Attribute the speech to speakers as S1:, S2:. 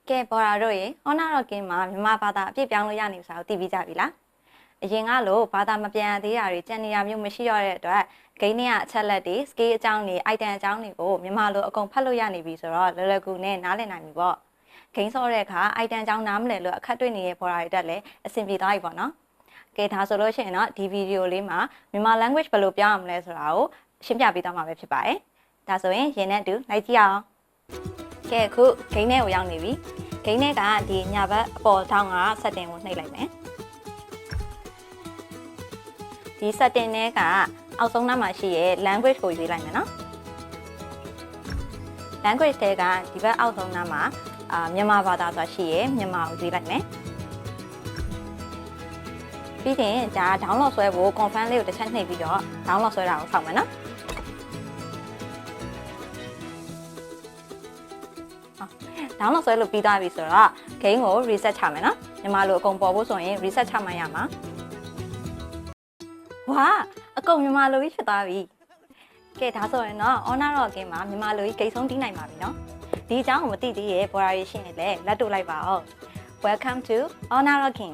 S1: ကဲပေါ်လာတော့ရေ Honor Rocking မှာမြန်မာဘာသာအပြည့်ပြောင်းလို့ရနေပြီဆိုတော့သိပြီးကြပြီလားအရင်ကလို့ဘာသာမပြန်သေးတာတွေကြံနေရမျိုးမရှိရတဲ့အတွက်ဂိမ်းထဲကအချက်လက်တွေ skill အကြောင်းတွေ item အကြောင်းတွေကိုမြန်မာလိုအကုန်ဖတ်လို့ရနေပြီဆိုတော့လွယ်လွယ်ကူနဲ့နားလည်နိုင်ပြီပေါ့ဂိမ်းဆော့တဲ့အခါ item အကြောင်းနားမလည်လို့အခက်တွေ့နေတဲ့ပေါ်လာတွေတက်လည်းအဆင်ပြေသွားပြီပေါ့နော်ကဲဒါဆိုလို့ရှိရင်တော့ဒီဗီဒီယိုလေးမှာမြန်မာ language ဘယ်လိုပြောင်းရမလဲဆိုတာကိုရှင်းပြပေးသွားမှာပဲဖြစ်ပါတယ်ဒါဆိုရင်ရင်နဲ့အတူလိုက်ကြည့်အောင်ကဲအခုဂိမ်းထဲကိုရောက်နေပြီဂိမ်းထဲကဒီညာဘက်အပေါ်ထောင်းက setting ကိုနှိပ်လိုက်မယ်ဒီ setting ထဲကအောက်ဆုံးနားမှာရှိရဲ့ language ကိုရွေးလိုက်မယ်နော် language ထဲကဒီဘက်အောက်ဆုံးနားမှာမြန်မာဘာသာဆိုတာရှိရဲ့မြန်မာကိုရွေးလိုက်မယ်ပြီးရင်ဒါ download ဆွဲဖို့ confirm လေးကိုတစ်ချက်နှိပ်ပြီးတော့ download ဆွဲတာကိုစောင့်မယ်နော်download ဆွဲလို့ပြီးသွားပြီဆိုတော့ game ကို reset ချမယ်နော်မြန်မာလိုအကုန်ပေါ်ဖို့ဆိုရင် reset ချမှရမှာဝါအကုန်မြန်မာလိုကြီးဖြစ်သွားပြီကဲဒါဆိုရင်တော့ Honor Rocking မှာမြန်မာလိုကြီးဂိတ်ဆုံးတီးနိုင်ပါပြီနော်ဒီအကြောင်းကိုမသိသေးရဲ့ border ရှင်းရင်လည်းလက်တို့လိုက်ပါဦး Welcome to Honor Rocking